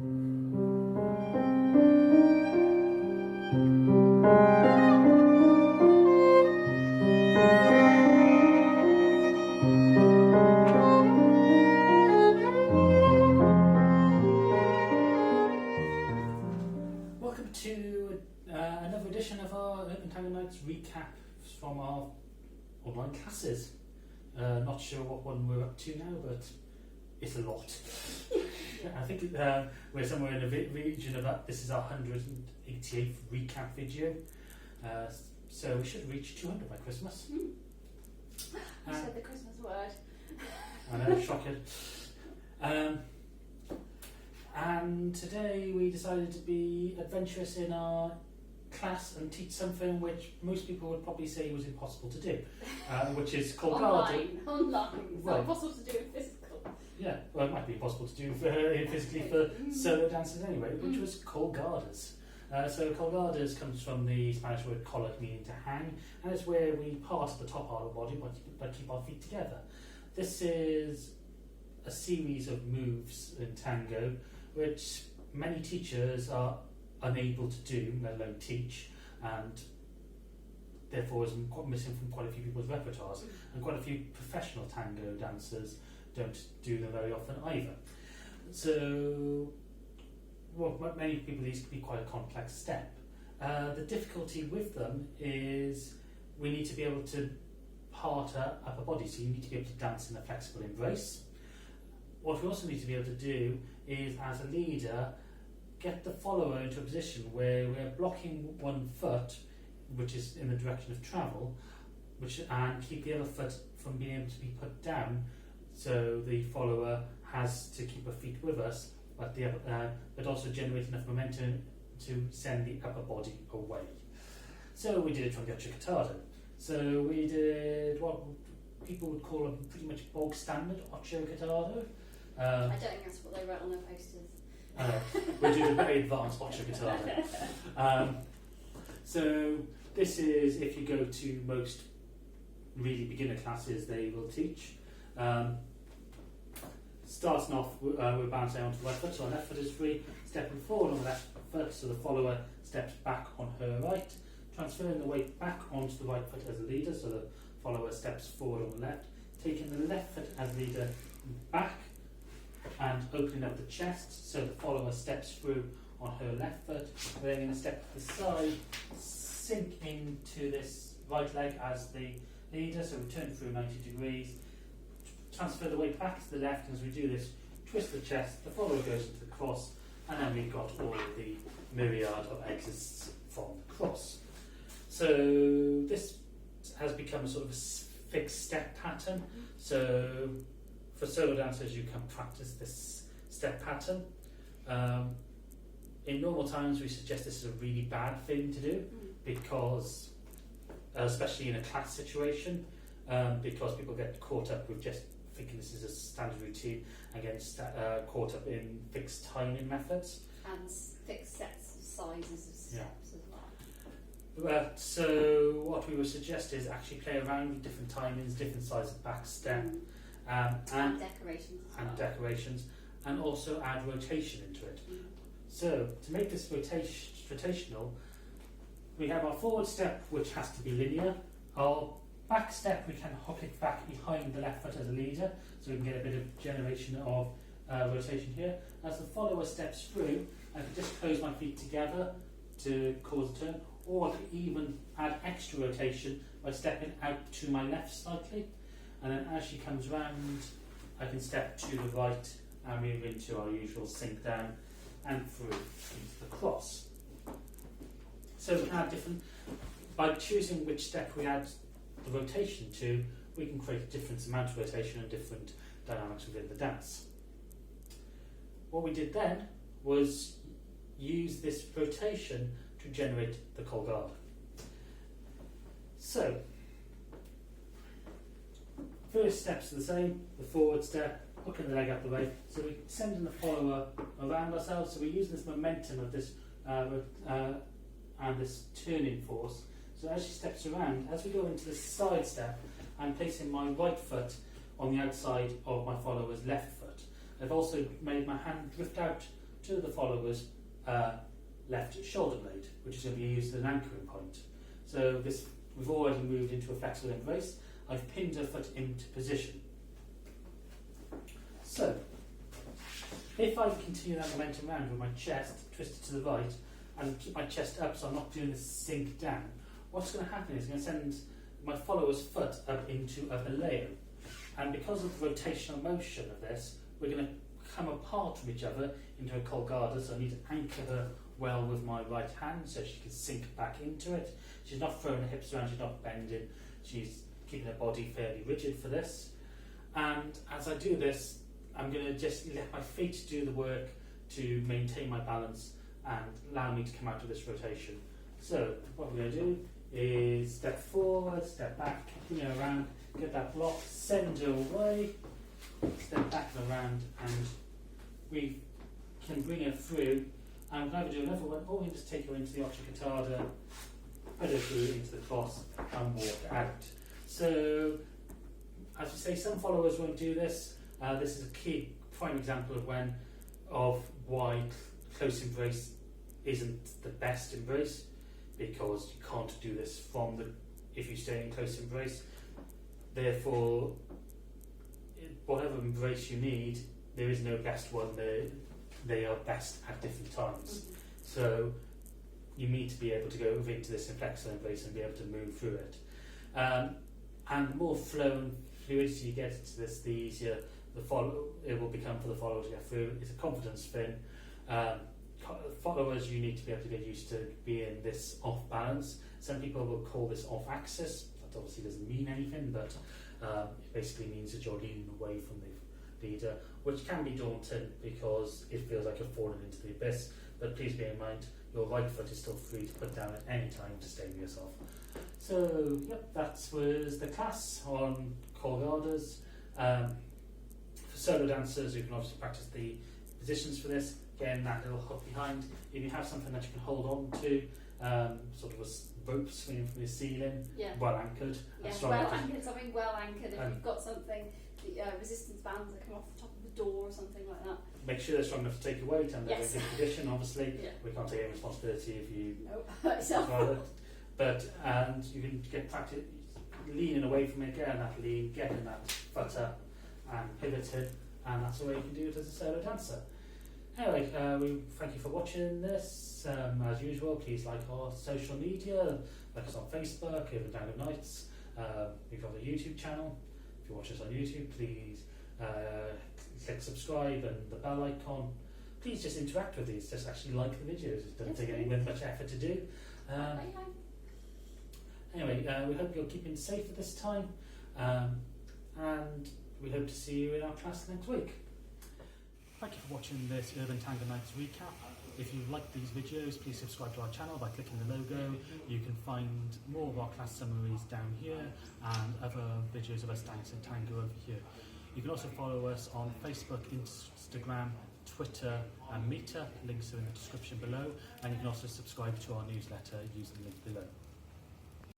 Welcome to another edition of our Urban Tango Nights recap from our online classes. Not sure what one we're up to now, but it's a lot. I think we're somewhere in the region of that. This is our 188th recap video, so we should reach 200 by Christmas. You said the Christmas word. I know, shocking. And today we decided to be adventurous in our class and teach something which most people would probably say was impossible to do, which is Colgadas. Online. It's Well, not possible to do in physical. Yeah, well, it might be impossible to do physically for solo dancers anyway, which was Colgadas. So Colgadas comes from the Spanish word collar, meaning to hang, and it's where we part the top part of the body but keep our feet together. This is a series of moves in tango which many teachers are unable to do, let alone teach, and therefore is missing from quite a few people's repertoires, and quite a few professional tango dancers don't do them very often either. So, well, many people, these can be quite a complex step. The difficulty with them is we need to be able to part our upper body, so you need to be able to dance in a flexible embrace. What we also need to be able to do is, as a leader, get the follower into a position where we're blocking one foot, which is in the direction of travel, and keep the other foot from being able to be put down, so the follower has to keep her feet with us, but also generate enough momentum to send the upper body away. So we did it from the Ocho Cortado. So we did what people would call a pretty much bog standard Ocho Cortado. I don't think that's what they wrote on their posters. We do a very advanced Ocho Cortado. So this is, if you go to most really beginner classes, they will teach. Starting off, we're bouncing onto the right foot, so our left foot is free, stepping forward on the left foot, so the follower steps back on her right, transferring the weight back onto the right foot as a leader, so the follower steps forward on the left, taking the left foot as leader back, and opening up the chest, so the follower steps through on her left foot. We're then going to step to the side, sink into this right leg as the leader, so we turn through 90 degrees, transfer the weight back to the left, and as we do this, twist the chest, the follower goes into the cross, and then we've got all of the myriad of exits from the cross. So this has become a sort of a fixed step pattern, so for solo dancers, you can practice this step pattern. In normal times, we suggest this is a really bad thing to do because, especially in a class situation, because people get caught up with just thinking this is a standard routine and get caught up in fixed timing methods. And fixed sets of sizes of steps as well. So what we would suggest is actually play around with different timings, different sizes of back step. And decorations, and also add rotation into it. So to make this rotational, we have our forward step, which has to be linear. Our back step, we can hook it back behind the left foot as a leader, so we can get a bit of generation of rotation here. As the follower steps through, I can just close my feet together to cause a turn, or I can even add extra rotation by stepping out to my left slightly. And then as she comes round, I can step to the right and move into our usual sink down and through into the cross. So we can add by choosing which step we add the rotation to, we can create a different amount of rotation and different dynamics within the dance. What we did then was use this rotation to generate the Colgada. So, first steps are the same, the forward step, hooking the leg up the way, so we're sending the follower around ourselves, so we're using this momentum of this and this turning force. So as she steps around, as we go into the side step, I'm placing my right foot on the outside of my follower's left foot. I've also made my hand drift out to the follower's left shoulder blade, which is going to be used as an anchoring point. So this, we've already moved into a flexible embrace. I've pinned her foot into position. So, if I continue that momentum round with my chest twisted to the right and keep my chest up so I'm not doing this sink down, what's going to happen is I'm going to send my follower's foot up into a below. And because of the rotational motion of this, we're going to come apart from each other into a colgada, so I need to anchor her well with my right hand so she can sink back into it. She's not throwing her hips around, she's not bending, she's keeping her body fairly rigid for this. And as I do this, I'm going to just let my feet do the work to maintain my balance and allow me to come out of this rotation. So what we're going to do is step forward, step back, continue around, get that block, send her away, step back and around, and we can bring her through. And we'll either do another one, or we can just take her into the Ocho Cortado, put her through into the cross and walk out. So, as we say, some followers won't do this. This is a key prime example of why close embrace isn't the best embrace, because you can't do this if you stay in close embrace. Therefore, whatever embrace you need, there is no best one. They are best at different times. So you need to be able to go into this flexible embrace and be able to move through it. And the more flow and fluidity you get into this, the easier it will become for the follower to get through. It's a confidence thing. Followers, you need to be able to get used to being this off balance. Some people will call this off axis. That obviously doesn't mean anything, but it basically means that you're leaning away from the leader, which can be daunting because it feels like you're falling into the abyss. But please bear in mind, your right foot is still free to put down at any time to stay with yourself. So, yep, that was the class on Colgadas. For solo dancers, you can obviously practice the positions for this. Again, that little hook behind. If you have something that you can hold on to, sort of a rope swinging from the ceiling, well anchored. Yeah, well anchored, something well anchored. If you've got something, the resistance bands that come off the top of the door or something like that. Make sure they're strong enough to take your weight and they're in good condition, obviously. Yeah. We can't take any responsibility if you hurt yourself. But, and you can get practice leaning away from it, getting that lean, getting that foot up and pivoted, and that's the way you can do it as a solo dancer. Anyway, we thank you for watching this. As usual, please like our social media, like us on Facebook, Urban Tango Nights. We've got a YouTube channel. If you watch us on YouTube, please click subscribe and the bell icon. Please just interact with these, just actually like the videos. It doesn't take any much effort to do. Anyway, we hope you're keeping safe at this time, and we hope to see you in our class next week. Thank you for watching this Urban Tango Nights recap. If you like these videos, please subscribe to our channel by clicking the logo. You can find more of our class summaries down here and other videos of us dancing tango over here. You can also follow us on Facebook, Instagram, Twitter and Meetup. Links are in the description below, and you can also subscribe to our newsletter using the link below.